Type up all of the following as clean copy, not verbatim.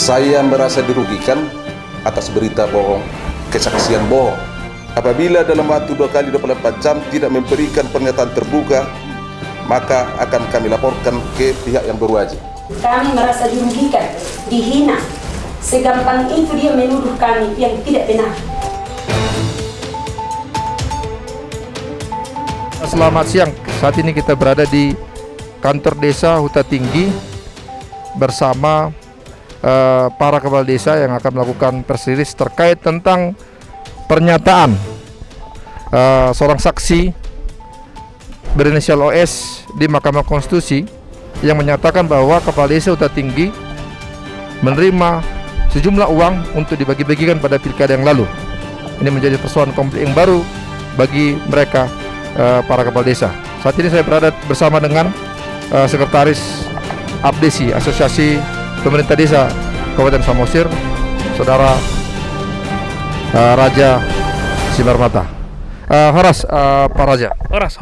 Saya merasa dirugikan atas berita bohong, kesaksian bohong. Apabila dalam waktu 2 kali 24 jam tidak memberikan pernyataan terbuka, maka akan kami laporkan ke pihak yang berwajib. Kami merasa dirugikan, dihina. Segampang itu dia menuduh kami yang tidak benar. Selamat siang, saat ini kita berada di kantor desa Huta Tinggi bersama para kepala desa yang akan melakukan press release terkait tentang pernyataan seorang saksi berinisial OS di Mahkamah Konstitusi yang menyatakan bahwa kepala desa Huta Tinggi menerima sejumlah uang untuk dibagi-bagikan pada pilkada yang lalu. Ini menjadi persoalan konflik yang baru bagi mereka, para kepala desa. Saat ini saya berada bersama dengan Sekretaris APDESI, Asosiasi Pemerintah Desa Kabupaten Samosir, Saudara Raja Simarmata. Horas, Pak Raja. Horas.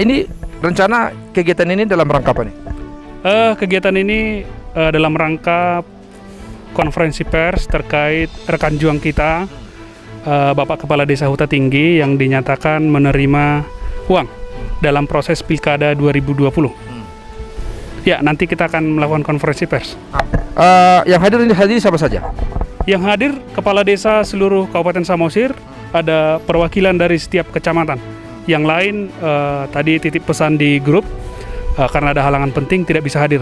Ini rencana kegiatan ini dalam rangka apa nih? Kegiatan ini dalam rangka konferensi pers terkait rekan juang kita, Bapak Kepala Desa Huta Tinggi yang dinyatakan menerima uang dalam proses Pilkada 2020. Ya, nanti kita akan melakukan konferensi pers. Yang hadir siapa saja? Yang hadir Kepala Desa seluruh Kabupaten Samosir, ada perwakilan dari setiap kecamatan. Yang lain tadi titip pesan di grup, karena ada halangan penting tidak bisa hadir.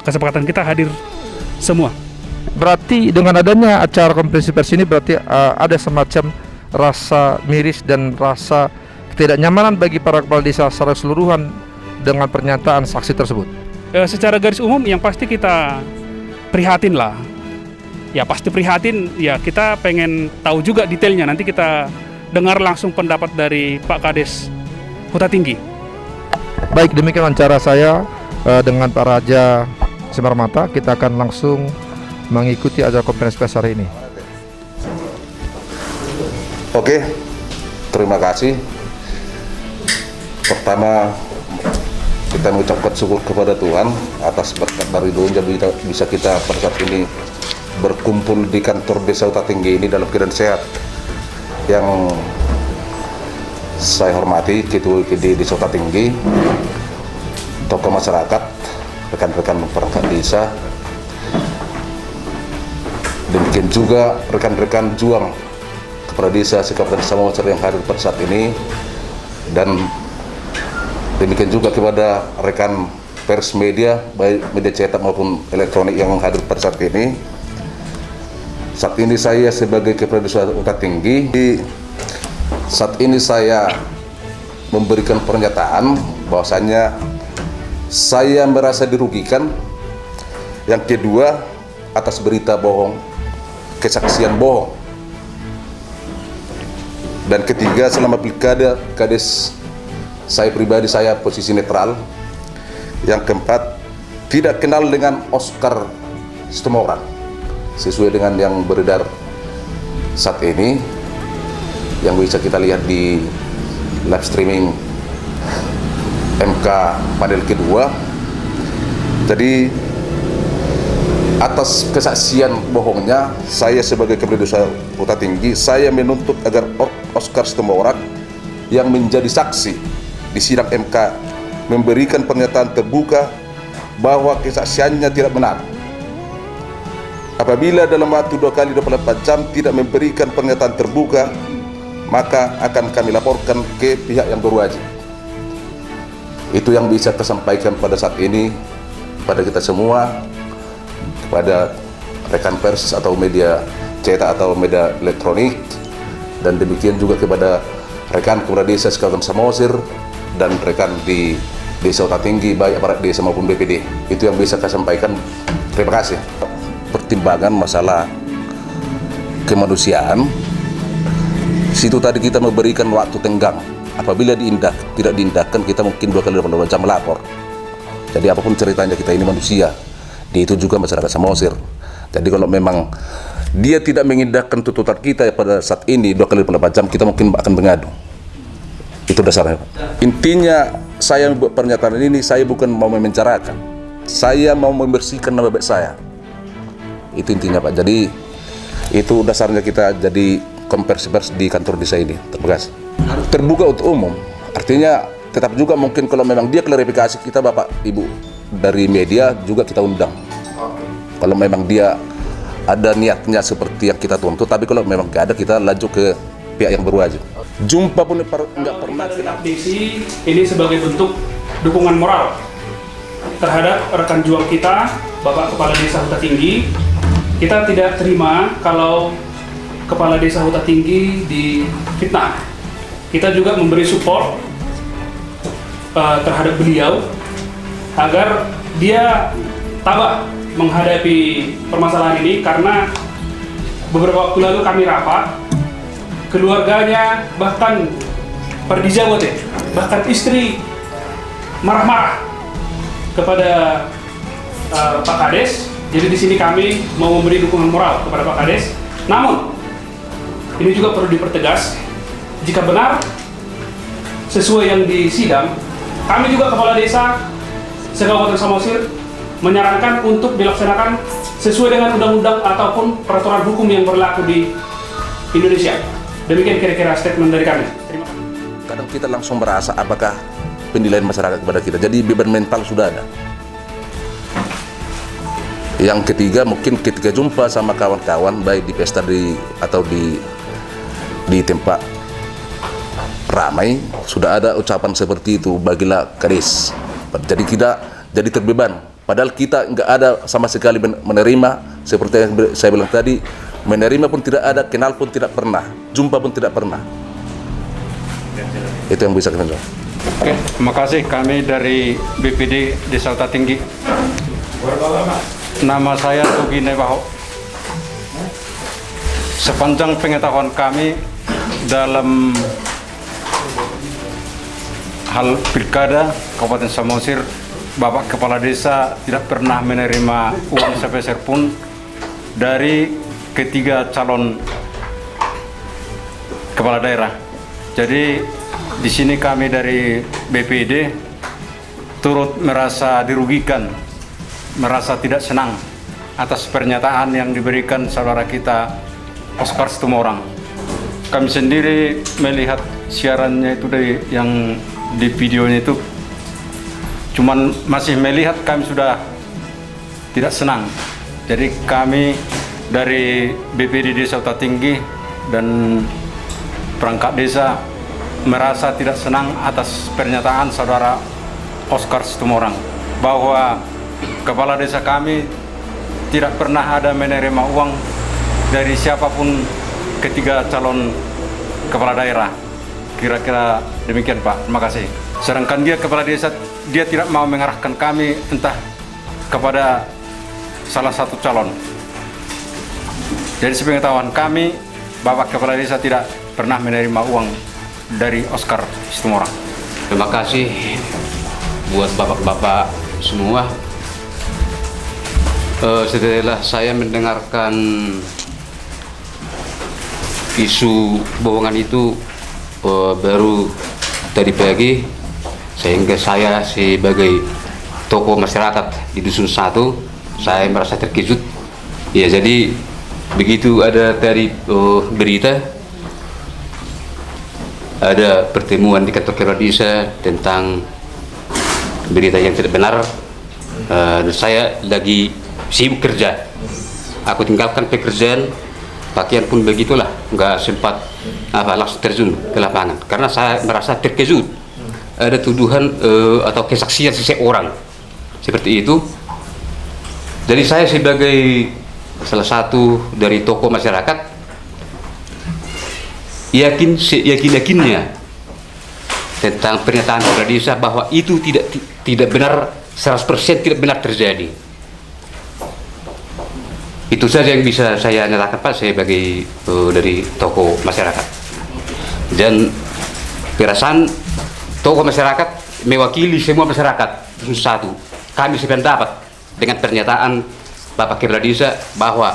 Kesepakatan kita hadir semua. Berarti dengan adanya acara konferensi pers ini berarti ada semacam rasa miris dan rasa ketidaknyamanan bagi para kepala desa secara keseluruhan dengan pernyataan saksi tersebut. Secara garis umum yang pasti kita prihatin lah. Ya pasti prihatin, ya kita pengen tahu juga detailnya. Nanti kita dengar langsung pendapat dari Pak Kades Huta Tinggi. Baik, demikian wawancara saya dengan Pak Raja Simarmata. Kita akan langsung mengikuti acara konferensi pers hari ini. Oke, terima kasih. Pertama, kita mengucapkan syukur kepada Tuhan atas berkat dari dunia bisa kita pada saat ini berkumpul di kantor desa Huta Tinggi ini dalam keadaan sehat. Yang saya hormati Ketua di Desa Huta Tinggi, tokoh masyarakat, rekan-rekan perangkat desa, demikian juga rekan-rekan juang kepala desa Kabupaten Samosir yang hadir pada saat ini, dan demikian juga kepada rekan pers media, baik media cetak maupun elektronik yang hadir pada saat ini. Saat ini saya sebagai Kepala Desa Huta Tinggi, saat ini saya memberikan pernyataan bahwasanya saya merasa dirugikan. Yang kedua, atas berita bohong, kesaksian bohong. Dan ketiga, selama pilkada Kades saya pribadi, saya posisi netral. Yang keempat, tidak kenal dengan Oscar Situmorang sesuai dengan yang beredar saat ini, yang bisa kita lihat di live streaming MK panel kedua. Jadi atas kesaksian bohongnya, saya sebagai Kepala Desa Huta Tinggi, saya menuntut agar Oscar Situmorang yang menjadi saksi di sidang MK memberikan pernyataan terbuka bahwa kesaksiannya tidak benar. Apabila dalam waktu 2 kali 24 jam tidak memberikan pernyataan terbuka, maka akan kami laporkan ke pihak yang berwajib. Itu yang bisa saya sampaikan pada saat ini pada kita semua, kepada rekan pers atau media cetak atau media elektronik, dan demikian juga kepada rekan kepala desa Kabupaten Samosir dan rekan di Desa Huta Tinggi, baik aparat desa maupun BPD. Itu yang bisa saya sampaikan. Terima kasih. Pertimbangan masalah kemanusiaan, situ tadi kita memberikan waktu tenggang. Apabila tidak diindahkan, kita mungkin 2 kali 24 jam melapor. Jadi apapun ceritanya, kita ini manusia. Itu juga masyarakat Samosir. Jadi kalau memang dia tidak mengindahkan tuntutan kita pada saat ini 2 kali 24 jam, kita mungkin akan mengadu. Itu dasarnya. Intinya saya membuat pernyataan ini, saya bukan mau memenjarakan. Saya mau membersihkan nama baik saya. Itu intinya Pak. Jadi itu dasarnya kita jadi konversi pers di kantor desa ini. Terima kasih. Terbuka untuk umum. Artinya tetap juga mungkin kalau memang dia klarifikasi, kita Bapak Ibu dari media juga kita undang. Kalau memang dia ada niatnya seperti yang kita tuntut, tapi kalau memang nggak ada, kita lanjut ke pihak yang berwajib. Jumpa pun nggak pernah. Abdesi ini sebagai bentuk dukungan moral terhadap rekan juang kita, Bapak Kepala Desa Huta Tinggi. Kita tidak terima kalau Kepala Desa Huta Tinggi difitnah. Kita juga memberi support terhadap beliau agar dia tabah menghadapi permasalahan ini, karena beberapa waktu lalu kami rapat, keluarganya bahkan perdijawote, bahkan istri marah-marah kepada Pak Kades. Jadi di sini kami mau memberi dukungan moral kepada Pak Kades. Namun ini juga perlu dipertegas, jika benar sesuai yang di sidang, kami juga Kepala Desa se-Kabupaten Samosir menyarankan untuk dilaksanakan sesuai dengan undang-undang ataupun peraturan hukum yang berlaku di Indonesia. Demikian kira-kira statement dari kami. Terima kasih. Kadang kita langsung merasa apakah penilaian masyarakat kepada kita. Jadi beban mental sudah ada. Yang ketiga, mungkin ketika jumpa sama kawan-kawan, baik di pesta atau di tempat ramai, sudah ada ucapan seperti itu, bagilah Kades. Jadi kita jadi terbeban. Padahal kita nggak ada sama sekali menerima, seperti yang saya bilang tadi, menerima pun tidak ada, kenal pun tidak pernah, jumpa pun tidak pernah. Itu yang bisa kita jawab. Oke, terima kasih. Kami dari BPD Desa Huta Tinggi. Nama saya Tugi Nebaho. Sepanjang pengetahuan kami dalam hal pilkada Kabupaten Samosir, Bapak Kepala Desa tidak pernah menerima uang sepeser pun dari ketiga calon kepala daerah. Jadi di sini kami dari BPD turut merasa dirugikan, merasa tidak senang atas pernyataan yang diberikan saudara kita Oscar Situmorang. Kami sendiri melihat siarannya itu yang di videonya itu, cuman masih melihat kami sudah tidak senang. Jadi kami dari BPD Desa Huta Tinggi dan perangkat desa merasa tidak senang atas pernyataan saudara Oscar Situmorang bahwa kepala desa kami tidak pernah ada menerima uang dari siapapun ketiga calon kepala daerah. Kira-kira demikian Pak, terima kasih. Sedangkan dia kepala desa, dia tidak mau mengarahkan kami entah kepada salah satu calon. Jadi sepengetahuan kami, Bapak Kepala Desa tidak pernah menerima uang dari Oscar Situmorang. Terima kasih buat bapak-bapak semua. Setelah saya mendengarkan isu bohongan itu baru tadi pagi, sehingga saya sebagai tokoh masyarakat di Dusun 1, saya merasa terkejut. Ya, jadi begitu ada tadi berita ada pertemuan di kantor kepala desa tentang berita yang tidak benar, dan saya lagi sibuk kerja. Aku tinggalkan pekerjaan, pakaian pun begitulah, nggak sempat langsung terjun ke lapangan karena saya merasa terkejut ada tuduhan atau kesaksian seseorang seperti itu. Jadi saya sebagai salah satu dari tokoh masyarakat yakinnya tentang pernyataan kepala desa bahwa itu tidak benar, 100% tidak benar terjadi. Itu saja yang bisa saya nyatakan Pak, saya sebagai dari tokoh masyarakat. Dan perasaan tokoh masyarakat mewakili semua masyarakat Dusun 1. Kami sependapat dengan pernyataan Bapak Kepala Desa bahwa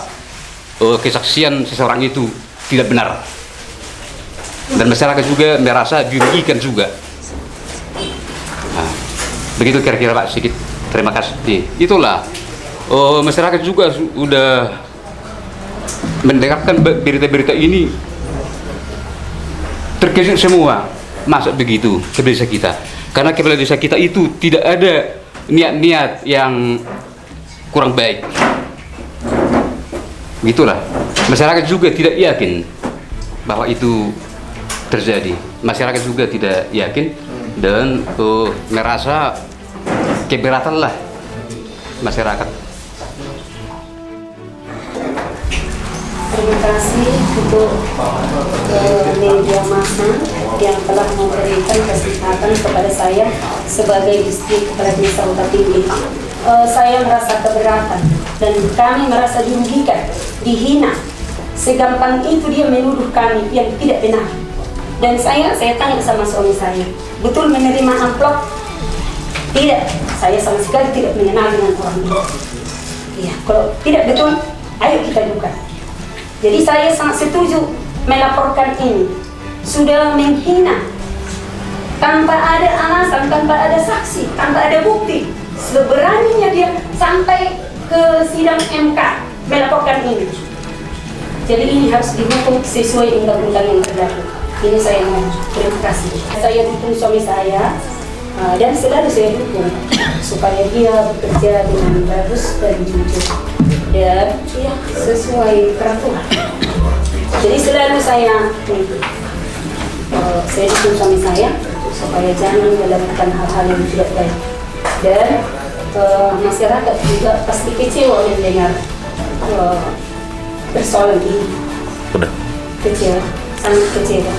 kesaksian seseorang itu tidak benar. Dan masyarakat juga merasa dirugikan juga. Nah, begitu kira-kira Pak, sedikit terima kasih. Itulah masyarakat juga sudah mendengarkan berita-berita ini terkejut semua, masa begitu kepala desa kita. Karena kepala desa kita itu tidak ada niat-niat yang kurang baik. Begitulah. Masyarakat juga tidak yakin bahwa itu terjadi. Masyarakat juga tidak yakin dan merasa keberatan lah masyarakat. Terima kasih untuk media massa yang telah memberikan kesempatan kepada saya sebagai distrik kepala desa Huta Tinggi. Saya merasa keberatan dan kami merasa dirugikan, dihina. Segampang itu dia menuduh kami yang tidak benar. Dan saya tanya sama suami saya, betul menerima amplop? Tidak, saya sama sekali tidak mengenal dengan orang itu. Ya, kalau tidak betul, ayo kita buka. Jadi saya sangat setuju melaporkan ini. Sudah menghina, tanpa ada alasan, tanpa ada saksi, tanpa ada bukti. Seberaninya dia sampai ke sidang MK melaporkan ini. Jadi ini harus dihukum sesuai undang-undang yang berlaku. Ini saya mau terima kasih. Saya dukung suami saya dan selalu saya dukung supaya dia bekerja dengan bagus dan jujur dan ya sesuai peraturan. Jadi selalu saya dukung suami saya supaya jangan melakukan hal-hal yang tidak baik. Dan masyarakat juga pasti kecewa mendengar persoalan ini. Kecewa, sangat kecewa.